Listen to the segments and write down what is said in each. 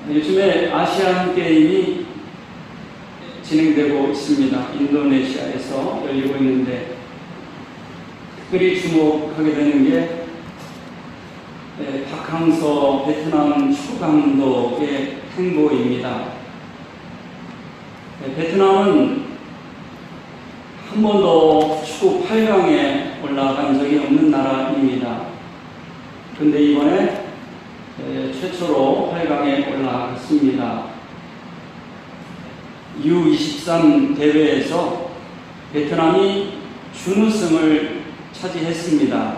요즘에 아시안 게임이 진행되고 있습니다. 인도네시아에서 열리고 있는데 특별히 주목하게 되는 게 박항서 베트남 축구 감독의 행보입니다. 베트남은 한 번도 축구 8강에 올라간 적이 없는 나라입니다. 그런데 이번에 최초로 8강에 올라갔습니다. U23 대회에서 베트남이 준우승을 차지했습니다.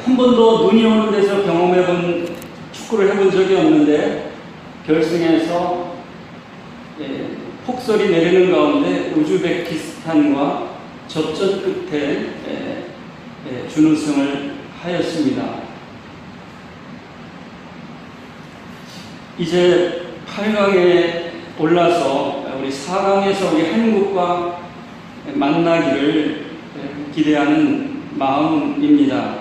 한 번도 눈이 오는 데서 경험해본 축구를 해본 적이 없는데 결승에서 폭설이 내리는 가운데 우즈베키스탄과 접전 끝에 준우승을 하였습니다. 이제 8강에 올라서 우리 4강에서 우리 한국과 만나기를 기대하는 마음입니다.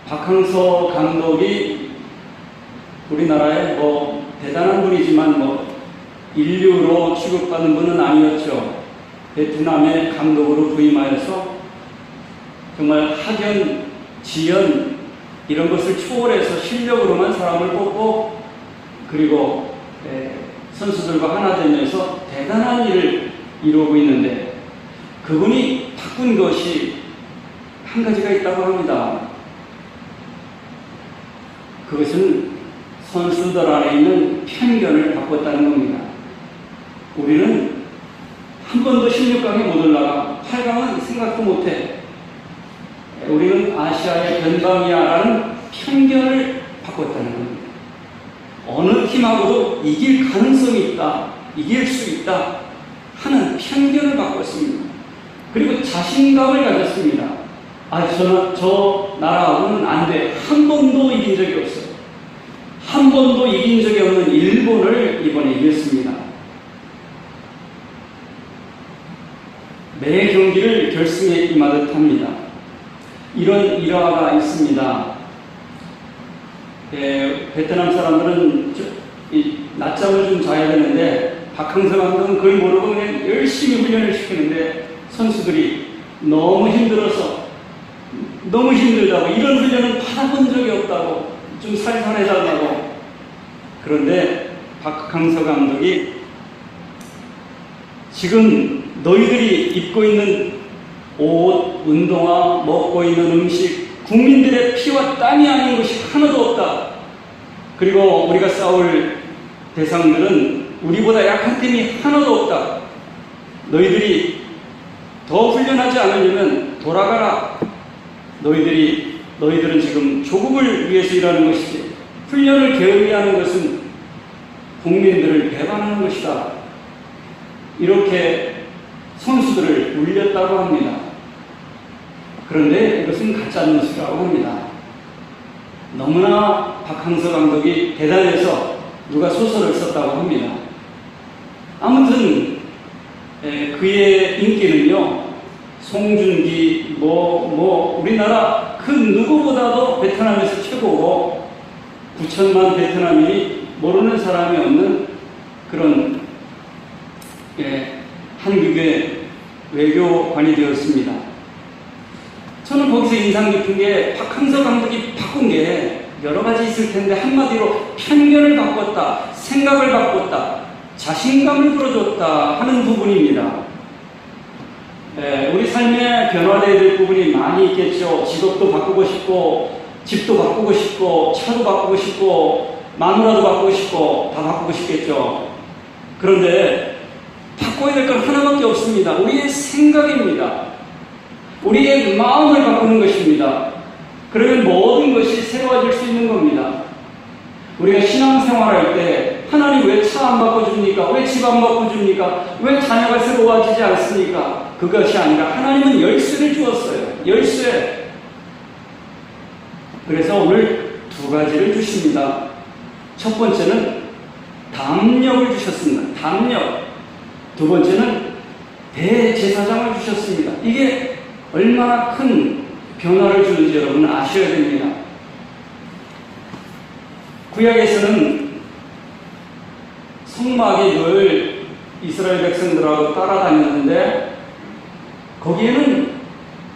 박항서 감독이 우리나라의 대단한 분이지만 인류로 취급받는 분은 아니었죠. 베트남의 감독으로 부임하여서 정말 학연, 지연 이런 것을 초월해서 실력으로만 사람을 뽑고 그리고 선수들과 하나 되면서 대단한 일을 이루고 있는데 그분이 바꾼 것이 한 가지가 있다고 합니다. 그것은 선수들 안에 있는 편견을 바꿨다는 겁니다. 우리는 한 번도 16강에 못 올라가 8강은 생각도 못해. 우리는 아시아의 변방이야라는 편견을 바꿨다는 겁니다. 어느 팀하고도 이길 가능성이 있다, 이길 수 있다 하는 편견을 바꿨습니다. 그리고 자신감을 가졌습니다. 저 나라하고는 안 돼. 한 번도 이긴 적이 없어요. 한 번도 이긴 적이 없는 일본을 이번에 이겼습니다. 매 경기를 결승에 임하듯 합니다. 이런 일화가 있습니다. 베트남 사람들은 낮잠을 좀 자야 되는데 박항서 감독은 그걸 모르고 그냥 열심히 훈련을 시키는데 선수들이 너무 힘들어서 너무 힘들다고 이런 훈련은 받아본 적이 없다고 좀 살살해달라고. 그런데 박항서 감독이 지금 너희들이 입고 있는 옷, 운동화, 먹고 있는 음식, 국민들의 피와 땀이 아닌 것이 하나도 없다. 그리고 우리가 싸울 대상들은 우리보다 약한 팀이 하나도 없다. 너희들이 더 훈련하지 않으려면 돌아가라. 너희들은 지금 조국을 위해서 일하는 것이지 훈련을 게을리하는 것은 국민들을 배반하는 것이다. 이렇게 선수들을 울렸다고 합니다. 그런데 이것은 가짜뉴스라고 합니다. 너무나 박항서 감독이 대단해서 누가 소설을 썼다고 합니다. 아무튼 그의 인기는요, 송중기 우리나라 그 누구보다도 베트남에서 최고고 9천만 베트남인이 모르는 사람이 없는 그런 한국의 외교관이 되었습니다. 저는 거기서 인상 깊은 게 박항서 감독이 바꾼 게 여러 가지 있을 텐데 한마디로 편견을 바꿨다, 생각을 바꿨다, 자신감을 불어줬다 하는 부분입니다. 우리 삶에 변화되어야 될 부분이 많이 있겠죠. 직업도 바꾸고 싶고, 집도 바꾸고 싶고, 차도 바꾸고 싶고, 마누라도 바꾸고 싶고, 다 바꾸고 싶겠죠. 그런데 바꿔야 될 건 하나밖에 없습니다. 우리의 생각입니다. 우리의 마음을 바꾸는 것입니다. 그러면 모든 것이 새로워질 수 있는 겁니다. 우리가 신앙생활할 때 하나님 왜 차 안 바꿔줍니까? 왜 집 안 바꿔줍니까? 왜 자녀가 새로워지지 않습니까? 그것이 아니라 하나님은 열쇠를 주었어요. 열쇠. 그래서 오늘 두 가지를 주십니다. 첫 번째는 담력을 주셨습니다. 담력. 두 번째는 대제사장을 주셨습니다. 이게 얼마나 큰 변화를 주는지 여러분은 아셔야 됩니다. 구약에서는 성막에 늘 이스라엘 백성들하고 따라다녔는데 거기에는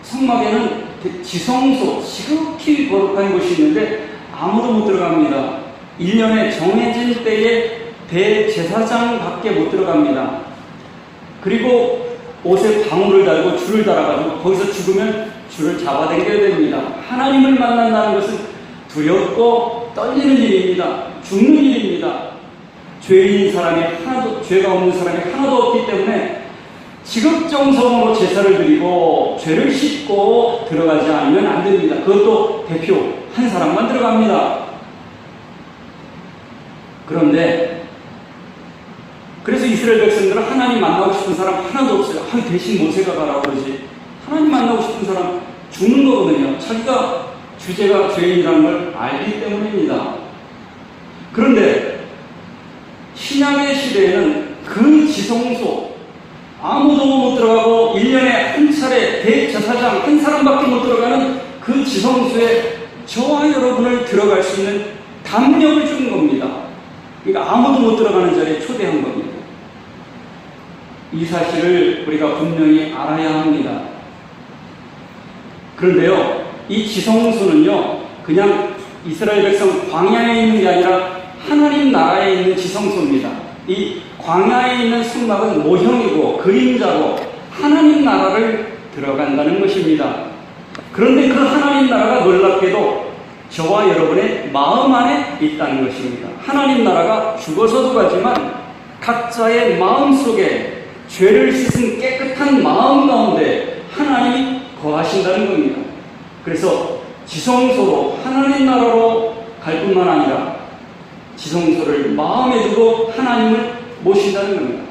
성막에는 지성소, 지극히 거룩한 곳이 있는데 아무도 못 들어갑니다. 1년에 정해진 때에 대제사장 밖에 못 들어갑니다. 그리고 옷에 방울을 달고 줄을 달아가지고 거기서 죽으면 줄을 잡아당겨야 됩니다. 하나님을 만난다는 것은 두렵고 떨리는 일입니다. 죽는 일입니다. 죄인 사람이 하나도, 죄가 없는 사람이 하나도 없기 때문에 지극정성으로 제사를 드리고 죄를 씻고 들어가지 않으면 안 됩니다. 그것도 대표 한 사람만 들어갑니다. 그런데 그래서 이스라엘 백성들은 하나님 만나고 싶은 사람 하나도 없어요. 대신 모세가 가라고 그러지. 하나님 만나고 싶은 사람 죽는 거거든요. 자기가 주제가 죄인이라는 걸 알기 때문입니다. 그런데 신약의 시대에는 그 지성소 아무도 못 들어가고 1년에 한 차례 대제사장 한 사람밖에 못 들어가는 그 지성소에 저와 여러분을 들어갈 수 있는 담력을 준 겁니다. 그러니까 아무도 못 들어가는 자리에 초대한 겁니다. 이 사실을 우리가 분명히 알아야 합니다. 그런데요, 이 지성소는요, 그냥 이스라엘 백성 광야에 있는 게 아니라 하나님 나라에 있는 지성소입니다. 이 광야에 있는 성막은 모형이고 그림자로 하나님 나라를 들어간다는 것입니다. 그런데 그 하나님 나라가 놀랍게도 저와 여러분의 마음 안에 있다는 것입니다. 하나님 나라가 죽어서도 가지만 각자의 마음 속에 죄를 씻은 깨끗한 마음 가운데 하나님이 거하신다는 겁니다. 그래서 지성소로 하나님 나라로 갈 뿐만 아니라 지성소를 마음에 두고 하나님을 모신다는 겁니다.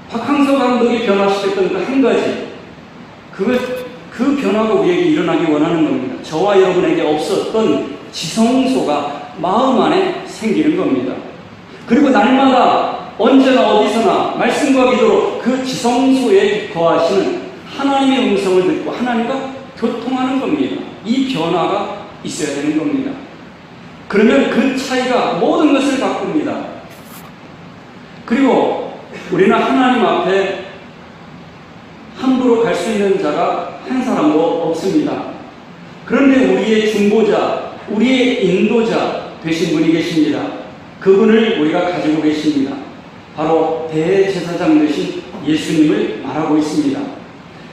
박항서 감독이 변화시켰던 그 한 가지, 그 변화가 우리에게 일어나기 원하는 겁니다. 저와 여러분에게 없었던 지성소가 마음 안에 생기는 겁니다. 그리고 날마다 언제나 어디서나 말씀과 기도로 그 지성소에 거하시는 하나님의 음성을 듣고 하나님과 교통하는 겁니다. 이 변화가 있어야 되는 겁니다. 그러면 그 차이가 모든 것을 바꿉니다. 그리고 우리는 하나님 앞에 함부로 갈 수 있는 자가 한 사람도 없습니다. 그런데 우리의 중보자, 우리의 인도자 되신 분이 계십니다. 그분을 우리가 가지고 계십니다. 바로 대제사장 되신 예수님을 말하고 있습니다.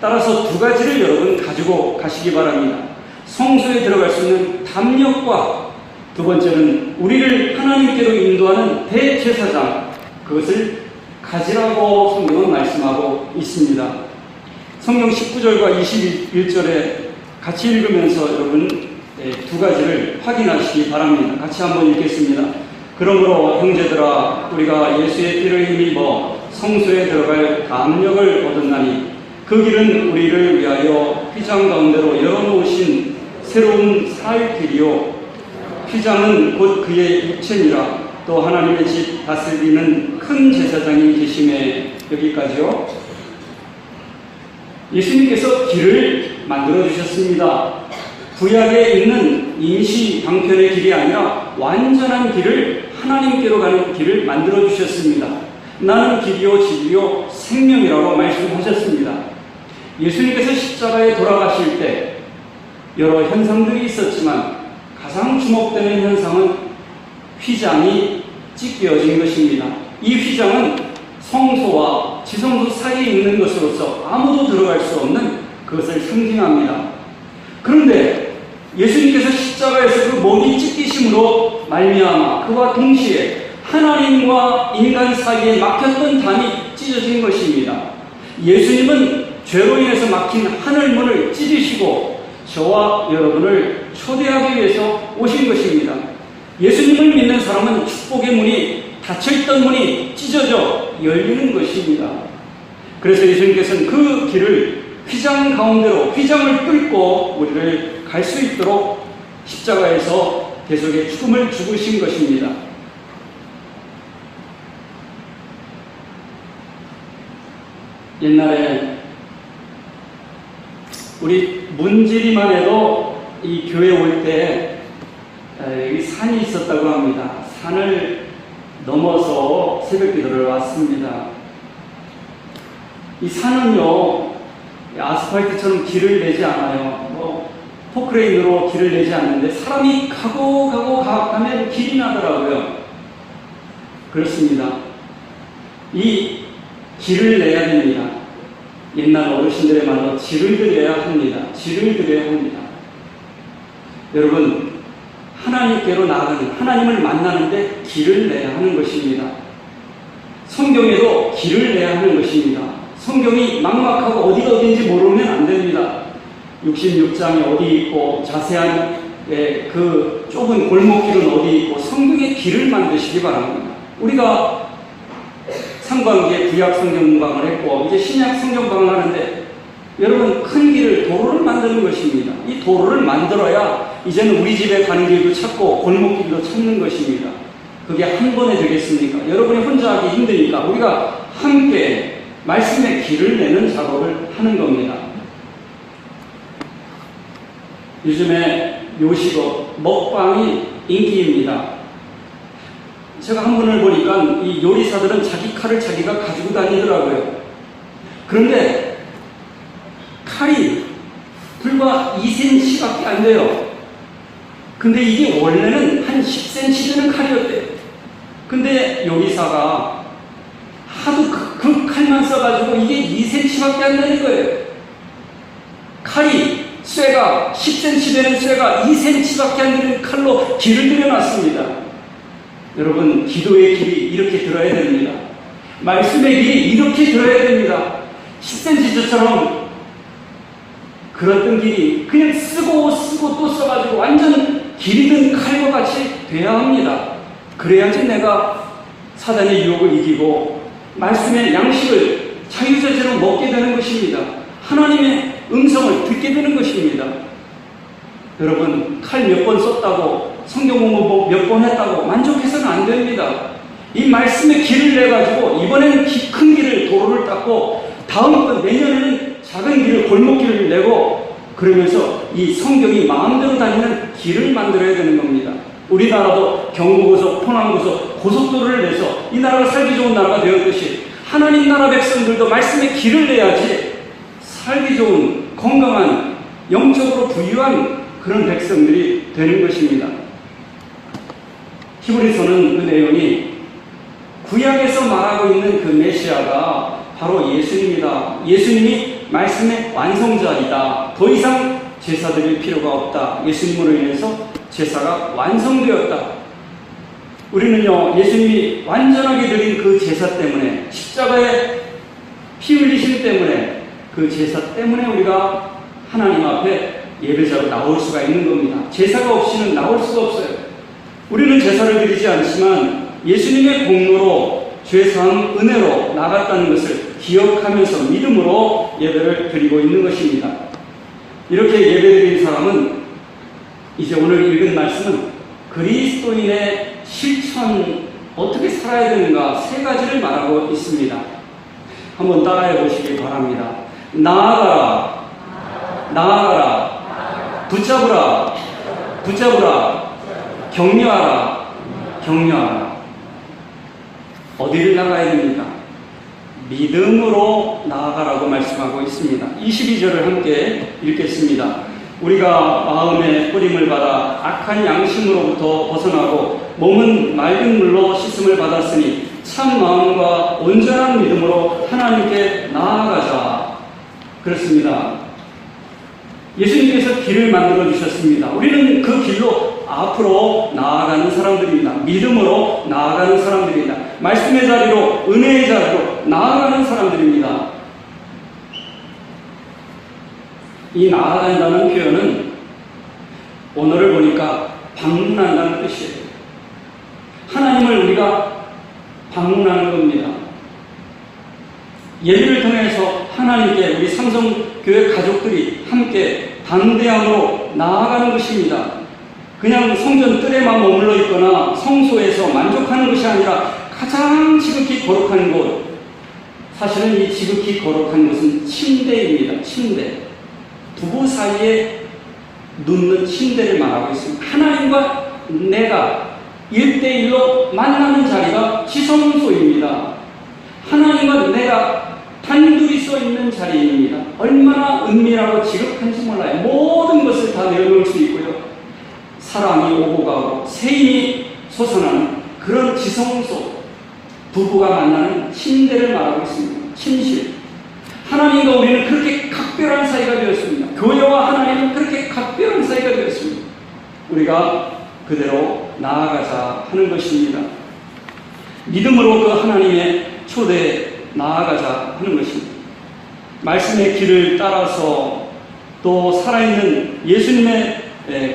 따라서 두 가지를 여러분 가지고 가시기 바랍니다. 성소에 들어갈 수 있는 담력과 두 번째는 우리를 하나님께로 인도하는 대제사장, 그것을 가지라고 성경은 말씀하고 있습니다. 성경 19절과 21절에 같이 읽으면서 여러분 두 가지를 확인하시기 바랍니다. 같이 한번 읽겠습니다. 그러므로 형제들아, 우리가 예수의 피를 힘입어 성소에 들어갈 담력을 얻었나니 그 길은 우리를 위하여 휘장 가운데로 열어놓으신 새로운 살 길이요, 휘장은 곧 그의 육체니라. 또 하나님의 집 다스리는 큰 제사장이 계심에. 여기까지요. 예수님께서 길을 만들어 주셨습니다. 구약에 있는 임시 방편의 길이 아니라 완전한 길을, 하나님께로 가는 길을 만들어 주셨습니다. 나는 길이요 진리요 생명이라고 말씀하셨습니다. 예수님께서 십자가에 돌아가실 때 여러 현상들이 있었지만 가장 주목되는 현상은 휘장이 찢겨진 것입니다. 이 휘장은 성소와 지성소 사이에 있는 것으로서 아무도 들어갈 수 없는 그것을 상징합니다. 그런데 예수님께서 십자가에서 그 몸이 찢기심으로 말미암아 그와 동시에 하나님과 인간 사이에 막혔던 담이 찢어진 것입니다. 예수님은 죄로 인해서 막힌 하늘문을 찢으시고 저와 여러분을 초대하기 위해서 오신 것입니다. 예수님을 믿는 사람은 축복의 문이, 닫혀있던 문이 찢어져 열리는 것입니다. 그래서 예수님께서는 그 길을 휘장 가운데로, 휘장을 뚫고 우리를 갈 수 있도록 십자가에서 대속의 죽음을 죽으신 것입니다. 옛날에 우리 문지리만 해도 이 교회 올 때 여기 산이 있었다고 합니다. 산을 넘어서 새벽 기도를 왔습니다. 이 산은요, 아스팔트처럼 길을 내지 않아요. 포크레인으로 길을 내지 않는데 사람이 가면 길이 나더라고요. 그렇습니다. 이 길을 내야 됩니다. 옛날 어르신들의 말로 질을 드려야 합니다. 질을 드려야 합니다. 여러분, 하나님께로 나아가는, 하나님을 만나는데 길을 내야 하는 것입니다. 성경에도 길을 내야 하는 것입니다. 성경이 막막하고 어디가 어딘지 모르면 안 됩니다. 66장이 어디 있고 자세한 그 좁은 골목길은 어디 있고 성경의 길을 만드시기 바랍니다. 우리가 상반기에 구약 성경 공방을 했고 이제 신약 성경 공방을 하는데 여러분, 큰 길을, 도로를 만드는 것입니다. 이 도로를 만들어야 이제는 우리 집에 가는 길도 찾고 골목길도 찾는 것입니다. 그게 한 번에 되겠습니까? 여러분이 혼자 하기 힘드니까 우리가 함께 말씀의 길을 내는 작업을 하는 겁니다. 요즘에 요식업, 먹방이 인기입니다. 제가 한 분을 보니까 이 요리사들은 자기 칼을 자기가 가지고 다니더라고요. 그런데 칼이 불과 2cm밖에 안 돼요. 근데 이게 원래는 한 10cm 되는 칼이었대요. 근데 요리사가 하도 그 칼만 써가지고 이게 2cm밖에 안 되는 거예요. 칼이, 쇠가 10cm 되는 쇠가 2cm밖에 안 되는 칼로 길을 들여놨습니다. 여러분, 기도의 길이 이렇게 들어야 됩니다. 말씀의 길이 이렇게 들어야 됩니다. 10cm처럼 그런 길이 그냥 쓰고 또 써가지고 완전 길이 든 칼과 같이 돼야 합니다. 그래야지 내가 사단의 유혹을 이기고 말씀의 양식을 자유자재로 먹게 되는 것입니다. 하나님의 음성을 듣게 되는 것입니다. 여러분, 칼 몇 번 썼다고, 성경 공부 몇 번 했다고 만족해서는 안 됩니다. 이 말씀의 길을 내가지고 이번에는 큰 길을, 도로를 닦고 다음번 내년에는 작은 길을, 골목길을 내고 그러면서 이 성경이 마음대로 다니는 길을 만들어야 되는 겁니다. 우리나라도 경부고속, 포남고속, 고속도로를 내서 이 나라가 살기 좋은 나라가 되었듯이 하나님 나라 백성들도 말씀의 길을 내야지 살기 좋은, 건강한, 영적으로 부유한 그런 백성들이 되는 것입니다. 히브리서는 그 내용이 구약에서 말하고 있는 그 메시아가 바로 예수님이다. 예수님이 말씀의 완성자이다. 더 이상 제사 드릴 필요가 없다. 예수님으로 인해서 제사가 완성되었다. 우리는요, 예수님이 완전하게 드린 그 제사 때문에, 십자가에 피 흘리심 때문에, 그 제사 때문에 우리가 하나님 앞에 예배자로 나올 수가 있는 겁니다. 제사가 없이는 나올 수가 없어요. 우리는 제사를 드리지 않지만 예수님의 공로로 죄사함 은혜로 나갔다는 것을 기억하면서 믿음으로 예배를 드리고 있는 것입니다. 이렇게 예배드린 사람은 이제 오늘 읽은 말씀은 그리스도인의 실천, 어떻게 살아야 되는가 세 가지를 말하고 있습니다. 한번 따라해 보시기 바랍니다. 나아가라, 나아가라, 붙잡으라, 붙잡으라, 격려하라, 격려하라. 어디를 나가야 됩니까? 믿음으로 나아가라고 말씀하고 있습니다. 22절을 함께 읽겠습니다. 우리가 마음의 뿌림을 받아 악한 양심으로부터 벗어나고 몸은 맑은 물로 씻음을 받았으니 참 마음과 온전한 믿음으로 하나님께 나아가자. 그렇습니다. 예수님께서 길을 만들어 주셨습니다. 우리는 그 길로 앞으로 나아가는 사람들입니다. 믿음으로 나아가는 사람들입니다. 말씀의 자리로, 은혜의 자리로 나아가는 사람들입니다. 이 나아간다는 표현은 오늘을 보니까 방문한다는 뜻이에요. 하나님을 우리가 방문하는 겁니다. 예배를 통해서 하나님께 우리 삼성교회 가족들이 함께 담대함으로 나아가는 것입니다. 그냥 성전 뜰에만 머물러 있거나 성소에서 만족하는 것이 아니라 가장 지극히 거룩한 곳, 사실은 이 지극히 거룩한 것은 침대입니다. 침대. 부부 사이에 눕는 침대를 말하고 있습니다. 하나님과 내가 1대1로 만나는 자리가 지성소입니다. 하나님과 내가 단둘이 서 있는 자리입니다. 얼마나 은밀하고 지극한지 몰라요. 모든 것을 다 내어놓을 수 있고요. 사랑이 오고 가고 세인이 솟아나는 그런 지성소, 부부가 만나는 침대를 말하고 있습니다. 침실. 하나님과 우리는 그렇게 각별한 사이가 되었습니다. 교회와 하나님은 그렇게 각별한 사이가 되었습니다. 우리가 그대로 나아가자 하는 것입니다. 믿음으로 그 하나님의 초대에 나아가자 하는 것입니다. 말씀의 길을 따라서 또 살아있는 예수님의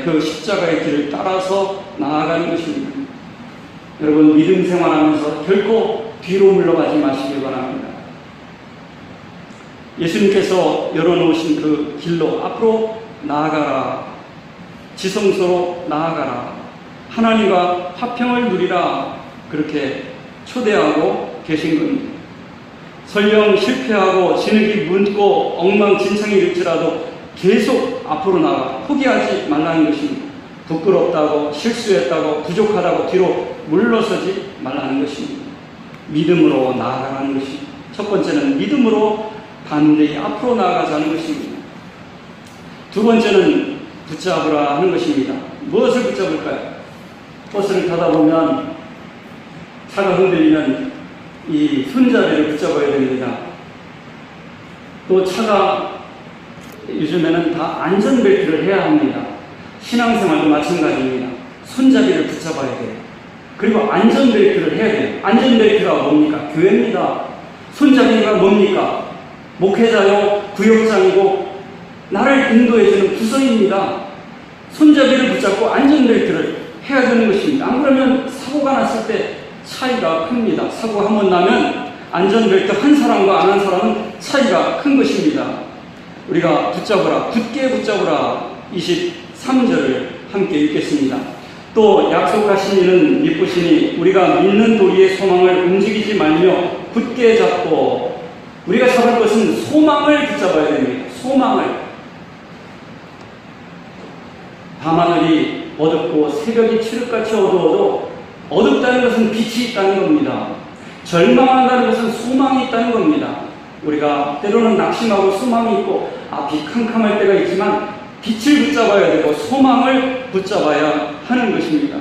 그 십자가의 길을 따라서 나아가는 것입니다. 여러분, 믿음 생활하면서 결코 뒤로 물러가지 마시길 바랍니다. 예수님께서 열어놓으신 그 길로 앞으로 나아가라. 지성소로 나아가라. 하나님과 화평을 누리라. 그렇게 초대하고 계신 겁니다. 설령 실패하고 진흙이 묻고 엉망진창이 될지라도 계속 앞으로 나가 포기하지 말라는 것입니다. 부끄럽다고 실수했다고 부족하다고 뒤로 물러서지 말라는 것입니다. 믿음으로 나아가라는 것입니다. 첫 번째는 믿음으로 반대히 앞으로 나아가자는 것입니다. 두 번째는 붙잡으라 하는 것입니다. 무엇을 붙잡을까요? 버스를 타다 보면 차가 흔들리면 이 손잡이를 붙잡아야 됩니다. 또 차가 요즘에는 다 안전벨트를 해야 합니다. 신앙생활도 마찬가지입니다. 손잡이를 붙잡아야 돼요. 그리고 안전벨트를 해야 돼요. 안전벨트가 뭡니까? 교회입니다. 손잡이가 뭡니까? 목회자요, 구역장이고 나를 인도해주는 부서입니다. 손잡이를 붙잡고 안전벨트를 해야 되는 것입니다. 안 그러면 사고가 났을 때 차이가 큽니다. 사고가 한 번 나면 안전벨트 한 사람과 안 한 사람은 차이가 큰 것입니다. 우리가 붙잡으라, 굳게 붙잡으라 23절을 함께 읽겠습니다. 또 약속하신 이는 미쁘시니 우리가 믿는 도리의 소망을 움직이지 말며 굳게 잡고, 우리가 잡을 것은 소망을 붙잡아야 됩니다. 소망을. 밤하늘이 어둡고 새벽이 칠흑같이 어두워도 어둡다는 것은 빛이 있다는 겁니다. 절망한다는 것은 소망이 있다는 겁니다. 우리가 때로는 낙심하고 소망이 있고 앞이 캄캄할 때가 있지만 빛을 붙잡아야 되고 소망을 붙잡아야 하는 것입니다.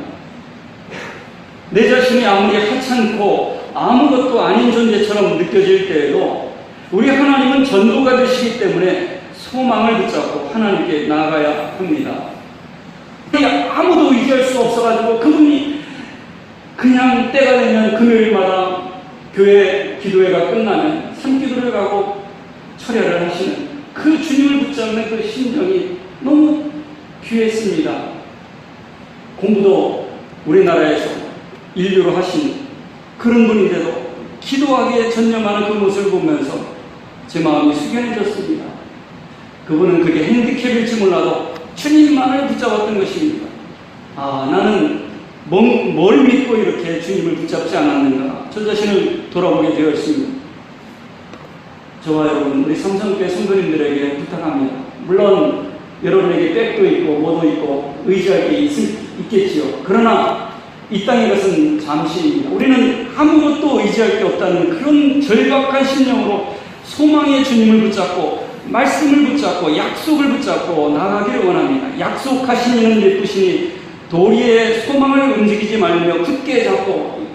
내 자신이 아무리 하찮고 아무것도 아닌 존재처럼 느껴질 때에도 우리 하나님은 전도가 되시기 때문에 소망을 붙잡고 하나님께 나아가야 합니다. 아무도 의지할 수 없어가지고 그분이 그냥 때가 되면 금요일마다 교회 기도회가 끝나면 산기도를 가고 철야를 하시는 그 주님을 붙잡는 그 심정이 너무 귀했습니다. 공부도 우리나라에서 인류로 하신 그런 분인데도 기도하기에 전념하는 그 모습을 보면서 제 마음이 숙연해졌습니다. 그분은 그게 핸디캡일지 몰라도 주님만을 붙잡았던 것입니다. 아, 나는 뭘 믿고 이렇게 주님을 붙잡지 않았는가? 저 자신을 돌아보게 되었습니다. 저와 여러분, 우리 성전교회 성도님들에게 부탁합니다. 물론 여러분에게 백도 있고 뭐도 있고 의지할 게 있겠지요. 그러나 이 땅의 것은 잠시입니다. 우리는 아무것도 의지할 게 없다는 그런 절박한 심령으로 소망의 주님을 붙잡고 말씀을 붙잡고 약속을 붙잡고 나가기를 원합니다. 약속하신 이는 예쁘시니 도리의 소망을 움직이지 말며 굳게 잡고,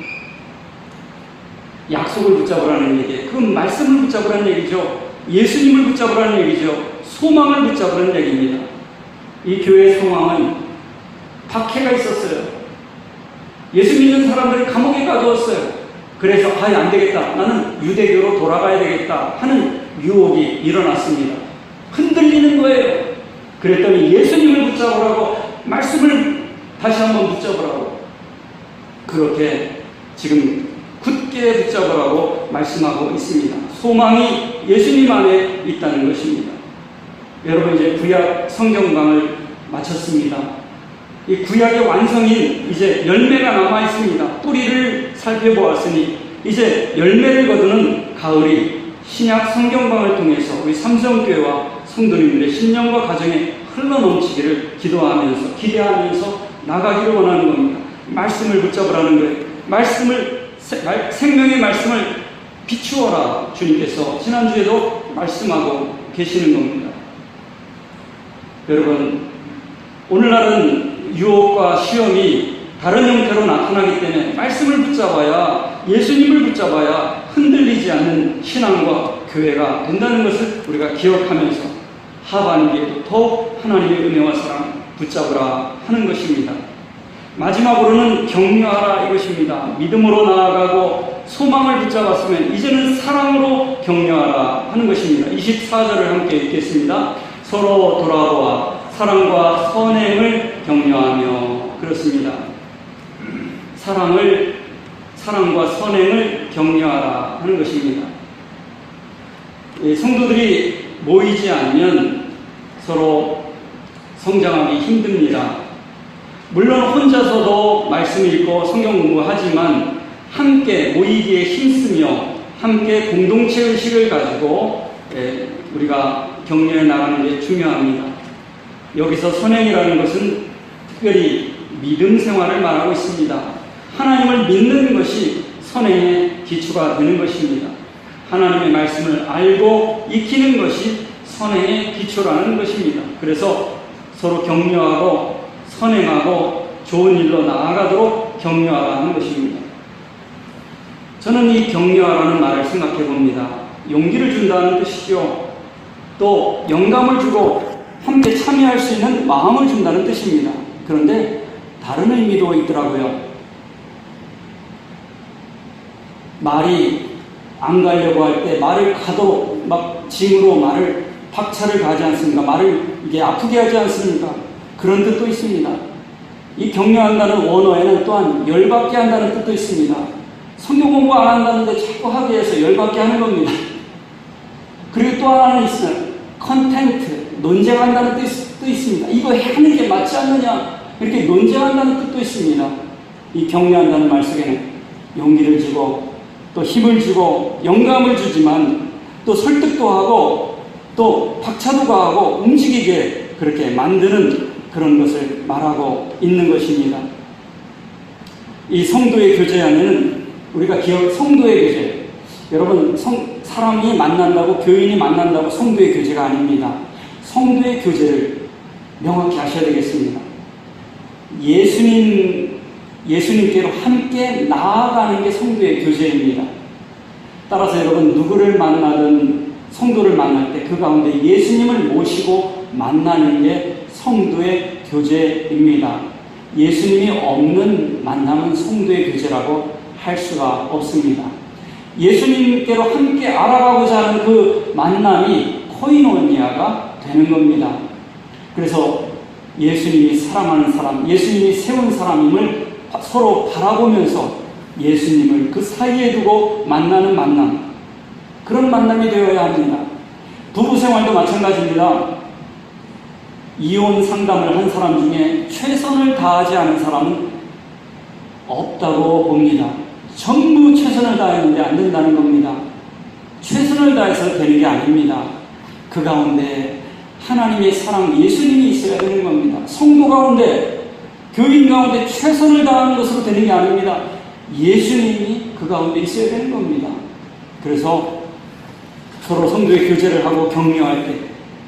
약속을 붙잡으라는 얘기예요. 그건 말씀을 붙잡으라는 얘기죠. 예수님을 붙잡으라는 얘기죠. 소망을 붙잡으라는 얘기입니다. 이 교회의 상황은 박해가 있었어요. 예수 믿는 사람들을 감옥에 가두었어요. 그래서 안 되겠다, 나는 유대교로 돌아가야 되겠다 하는 유혹이 일어났습니다. 흔들리는 거예요. 그랬더니 예수님을 붙잡으라고, 말씀을 다시 한번 붙잡으라고, 그렇게 지금 굳게 붙잡으라고 말씀하고 있습니다. 소망이 예수님 안에 있다는 것입니다. 여러분, 이제 구약 성경강을 마쳤습니다. 이 구약의 완성인 이제 열매가 남아 있습니다. 뿌리를 살펴보았으니 이제 열매를 거두는 가을이 신약 성경강을 통해서 우리 삼성교회와 성도님들의 신령과 가정에 흘러넘치기를 기도하면서 기대하면서 나가기를 원하는 겁니다. 말씀을 붙잡으라는 거예요. 생명의 말씀을 비추어라. 주님께서 지난주에도 말씀하고 계시는 겁니다. 여러분, 오늘날은 유혹과 시험이 다른 형태로 나타나기 때문에 말씀을 붙잡아야, 예수님을 붙잡아야 흔들리지 않는 신앙과 교회가 된다는 것을 우리가 기억하면서 하반기에도 더욱 하나님의 은혜와 사랑 붙잡으라 하는 것입니다. 마지막으로는 격려하라 이것입니다. 믿음으로 나아가고 소망을 붙잡았으면 이제는 사랑으로 격려하라 하는 것입니다. 24절을 함께 읽겠습니다. 서로 돌아보아 사랑과 선행을 격려하며. 그렇습니다. 사랑과 선행을 격려하라 하는 것입니다. 성도들이 모이지 않으면 서로 성장하기 힘듭니다. 물론 혼자서도 말씀 읽고 성경 공부하지만 함께 모이기에 힘쓰며 함께 공동체 의식을 가지고 우리가 격려해 나가는 게 중요합니다. 여기서 선행이라는 것은 특별히 믿음 생활을 말하고 있습니다. 하나님을 믿는 것이 선행의 기초가 되는 것입니다. 하나님의 말씀을 알고 익히는 것이 선행의 기초라는 것입니다. 그래서 서로 격려하고 선행하고 좋은 일로 나아가도록 격려하라는 것입니다. 저는 이 격려하라는 말을 생각해 봅니다. 용기를 준다는 뜻이죠. 또 영감을 주고 함께 참여할 수 있는 마음을 준다는 뜻입니다. 그런데 다른 의미도 있더라고요. 말이 안 가려고 할 때 말을 가도 막 징으로 말을 박차를 가지 않습니까? 말을 이게 아프게 하지 않습니까? 그런 뜻도 있습니다. 이 격려한다는 원어에는 또한 열받게 한다는 뜻도 있습니다. 성경 공부 안 한다는데 자꾸 하게 해서 열받게 하는 겁니다. 그리고 또 하나는 있어요. 컨텐트, 논쟁한다는 뜻도 있습니다. 이거 하는 게 맞지 않느냐? 이렇게 논쟁한다는 뜻도 있습니다. 이 격려한다는 말 속에는 용기를 주고 또 힘을 주고 영감을 주지만 또 설득도 하고 또 박차도 가하고 움직이게 그렇게 만드는 그런 것을 말하고 있는 것입니다. 이 성도의 교제 안에는 우리가 성도의 교제, 여러분 사람이 만난다고 교인이 만난다고 성도의 교제가 아닙니다. 성도의 교제를 명확히 하셔야 되겠습니다. 예수님께로 함께 나아가는 게 성도의 교제입니다. 따라서 여러분 누구를 만나든 성도를 만날 때 그 가운데 예수님을 모시고 만나는 게 성도의 교제입니다. 예수님이 없는 만남은 성도의 교제라고 할 수가 없습니다. 예수님께로 함께 알아가고자 하는 그 만남이 코이노니아가 되는 겁니다. 그래서 예수님이 사랑하는 사람, 예수님이 세운 사람임을 서로 바라보면서 예수님을 그 사이에 두고 만나는 만남, 그런 만남이 되어야 합니다. 부부 생활도 마찬가지입니다. 이혼 상담을 한 사람 중에 최선을 다하지 않은 사람은 없다고 봅니다. 전부 최선을 다했는데 안 된다는 겁니다. 최선을 다해서 되는 게 아닙니다. 그 가운데 하나님의 사랑, 예수님이 있어야 되는 겁니다. 성도 가운데, 교인 가운데 최선을 다하는 것으로 되는 게 아닙니다. 예수님이 그 가운데 있어야 되는 겁니다. 그래서 서로 성도의 교제를 하고 격려할 때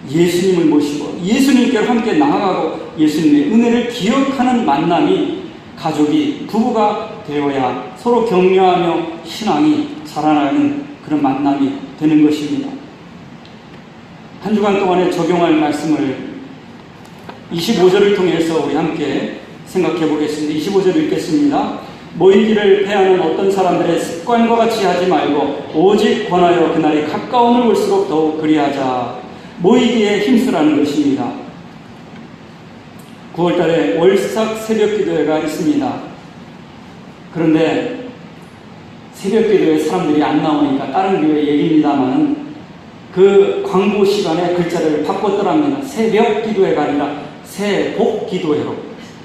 예수님을 모시고 예수님께로 함께 나아가고 예수님의 은혜를 기억하는 만남이 가족이, 부부가 되어야 서로 격려하며 신앙이 자라나는 그런 만남이 되는 것입니다. 한 주간 동안에 적용할 말씀을 25절을 통해서 우리 함께 생각해 보겠습니다. 25절 읽겠습니다. 모이기를 패하는 어떤 사람들의 습관과 같이 하지 말고 오직 권하여 그날이 가까움을 올수록 더욱 그리하자. 모이기에 힘쓰라는 것입니다. 9월달에 월삭 새벽기도회가 있습니다. 그런데 새벽기도회 사람들이 안 나오니까 다른 교회 얘기입니다만 그 광고 시간에 글자를 바꿨더랍니다. 새벽기도회가 아니라 새복기도회로,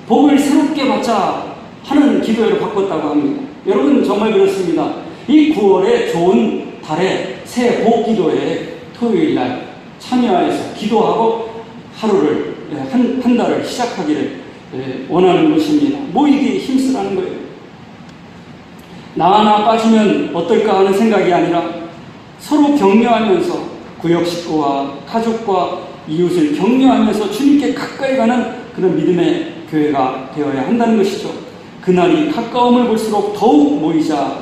복을 새롭게 받자 하는 기도회로 바꿨다고 합니다. 여러분 정말 그렇습니다. 이 9월에 좋은 달에 새복기도회에 토요일날 참여해서 기도하고 하루를, 한 달을 시작하기를 원하는 것입니다. 모이기에 힘쓰라는 거예요. 나 하나 빠지면 어떨까 하는 생각이 아니라 서로 격려하면서 구역 식구와 가족과 이웃을 격려하면서 주님께 가까이 가는 그런 믿음의 교회가 되어야 한다는 것이죠. 그날이 가까움을 볼수록 더욱 모이자.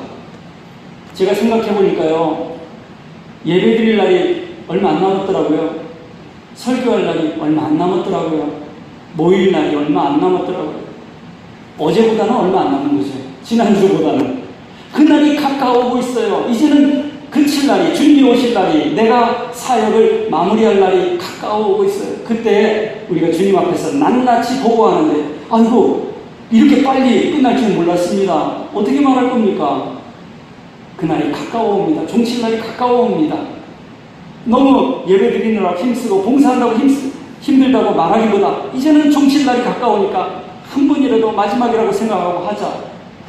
제가 생각해 보니까요, 예배 드릴 날이 얼마 안 남았더라고요. 설교할 날이 얼마 안 남았더라고요. 모일 날이 얼마 안 남았더라고요. 어제보다는 얼마 안 남은 거죠. 지난주보다는. 그날이 가까워오고 있어요. 이제는 그칠 날이, 주님이 오실 날이, 내가 사역을 마무리할 날이 가까워오고 있어요. 그때 우리가 주님 앞에서 낱낱이 보고하는데, 아이고, 이렇게 빨리 끝날 줄 몰랐습니다. 어떻게 말할 겁니까? 그날이 가까워옵니다. 종칠 날이 가까워옵니다. 너무 예배 드리느라 힘쓰고 봉사한다고 힘들다고 말하기보다 이제는 종칠 날이 가까우니까 한 번이라도 마지막이라고 생각하고 하자.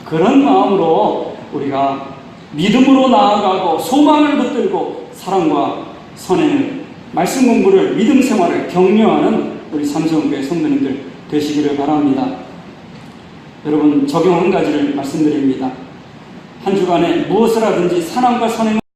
그런 마음으로 우리가 믿음으로 나아가고 소망을 붙들고 사랑과 선행을, 말씀 공부를, 믿음 생활을 격려하는 우리 삼성교회 성도님들 되시기를 바랍니다. 여러분, 적용 한 가지를 말씀드립니다. 한 주간에 무엇을 하든지 사랑과 선행을